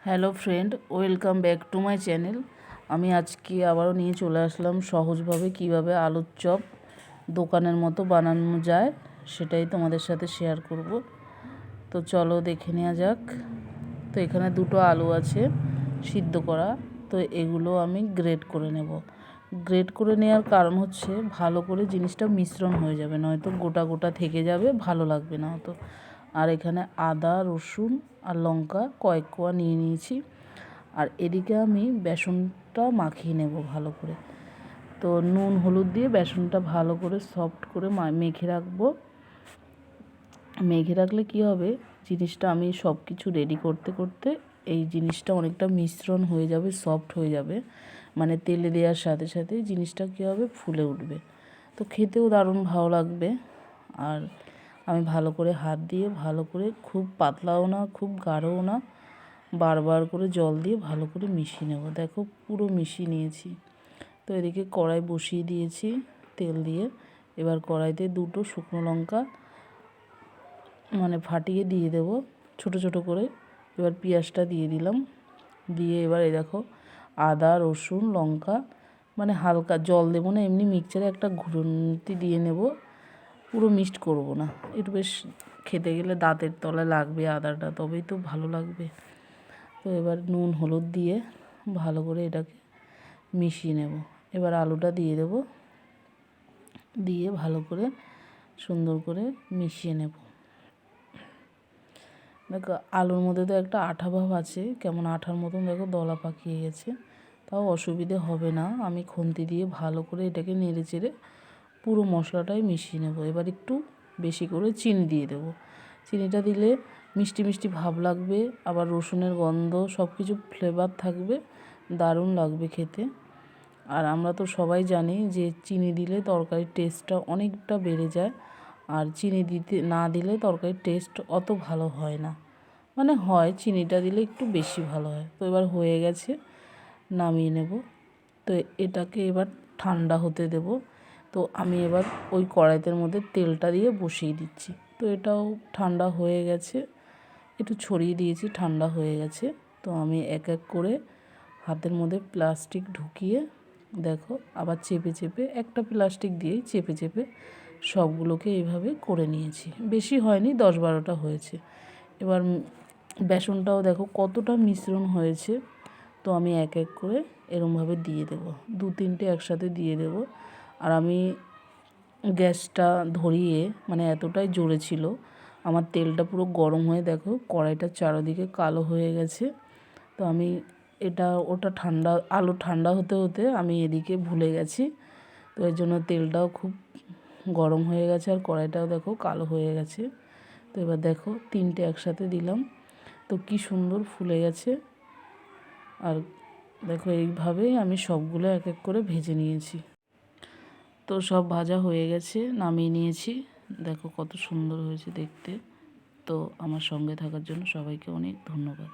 Hello friend, welcome back to my channel. আমি আজকে আবারও নিয়ে চলে আসলাম সহজভাবে কিভাবে আলুর চপ দোকানের মতো বানানো যায়, সেটাই তোমাদের সাথে শেয়ার করব। তো চলো দেখে নেওয়া যাক। তো এখানে দুটো আলু আছে সিদ্ধ করা, তো এগুলো আমি গ্রেট করে নেব। গ্রেট করে নেওয়ার কারণ হচ্ছে ভালো করে জিনিসটা মিশ্রণ হয়ে যাবে, নয়তো গোটা গোটা থেকে যাবে, ভালো লাগবে না অত। আর এখানে আদা, রসুন আর লঙ্কা কয়েক কোয়া নিয়ে নিয়েছি। আর এদিকে আমি বেসনটা মাখিয়ে নেব ভালো করে। তো নুন হলুদ দিয়ে বেসনটা ভালো করে সফট করে মেখে রাখবো। মেখে রাখলে কি হবে, জিনিসটা আমি সব কিছু রেডি করতে করতে এই জিনিসটা অনেকটা মিশ্রণ হয়ে যাবে, সফট হয়ে যাবে। মানে তেলে দেওয়ার সাথে সাথে জিনিসটা কী হবে, ফুলে উঠবে। তো খেতেও দারুণ ভালো লাগবে। আর আমি ভালো করে হাত দিয়ে ভালো করে, খুব পাতলাও না খুব গাঢ়ও না, বারবার করে জল দিয়ে ভালো করে মিশিয়ে নেব। দেখো পুরো মিশিয়ে নিয়েছি। তো এদিকে কড়াই বসিয়ে দিয়েছি তেল দিয়ে। এবার কড়াইতে দুটো শুকনো লঙ্কা ফাটিয়ে দিয়ে দেব ছোট ছোট করে। এবার পেঁয়াজটা দিয়ে দিলাম, দিয়ে এবার এই দেখো আদা, রসুন, লঙ্কা হালকা জল দেবো না, এমনি মিক্সচারে একটা ঘুরন্তি দিয়ে নেব। পুরো মিক্সড করব না, একটু বেশ খেতে গেলে দাঁতের তলায় লাগবে আদাটা, তবেই তো ভালো লাগবে। তো এবার নুন হলুদ দিয়ে ভালো করে এটাকে মিশিয়ে নেব। এবার আলুটা দিয়ে দেব, দিয়ে ভালো করে সুন্দর করে মিশিয়ে নেব। দেখো আলুর মধ্যে তো একটা আঠা ভাব আছে, কেমন আঠার মতন দেখো দলা পাকিয়ে গেছে। তাও অসুবিধে হবে না, আমি খুন্তি দিয়ে ভালো করে এটাকে নেড়ে চেড়ে পুরো মশলাটাই মিশিয়ে নেব। এবার একটু বেশি করে চিনি দিয়ে দেব। চিনিটা দিলে মিষ্টি মিষ্টি ভাব লাগবে, আবার রসুনের গন্ধ, সব কিছু ফ্লেভার থাকবে, দারুণ লাগবে খেতে। আর আমরা তো সবাই জানি যে চিনি দিলে তরকারির টেস্টটা অনেকটা বেড়ে যায়, আর চিনি না দিলে তরকারির টেস্ট অত ভালো হয় না। হয়, চিনিটা দিলে একটু বেশি ভালো হয়। তো এবার হয়ে গেছে, নামিয়ে নেব। তো এটাকে এবার ঠান্ডা হতে দেব। তো আমি এবার ওই কড়াইতের মধ্যে তেলটা দিয়ে বসিয়ে দিচ্ছি। তো এটাও ঠান্ডা হয়ে গেছে, একটু ছড়িয়ে দিয়েছি, ঠান্ডা হয়ে গেছে। তো আমি এক এক করে হাতের মধ্যে প্লাস্টিক ঢুকিয়ে দেখো আবার চেপে চেপে, একটা প্লাস্টিক দিয়েই চেপে চেপে সবগুলোকে এইভাবে করে নিয়েছি। বেশি হয়নি, 10-12টা হয়েছে। এবার বেসনটাও দেখো কতটা মিশ্রণ হয়েছে। তো আমি এক এক করে এরমভাবে দিয়ে দেব, 2-3টে একসাথে দিয়ে দেব। আর আমি গ্যাসটা ধরিয়ে এতটাই জোরে ছিল, আমার তেলটা পুরো গরম হয়ে দেখো কড়াইটার চারিদিকে কালো হয়ে গেছে। তো আমি ওটা আলু ঠান্ডা হতে হতে আমি এদিকে ভুলে গেছি। তো এর জন্য তেলটাও খুব গরম হয়ে গেছে, আর কড়াইটাও দেখো কালো হয়ে গেছে। তো এবার দেখো 3টে একসাথে দিলাম, তো কি সুন্দর ফুলে গেছে। আর দেখো এইভাবেই আমি সবগুলো এক এক করে ভেজে নিয়েছি। তো সব ভাজা হয়ে গেছে, নামিয়ে নিয়েছি। দেখো কত সুন্দর হয়েছে দেখতে। তো আমার সঙ্গে থাকার জন্য সবাইকে অনেক ধন্যবাদ।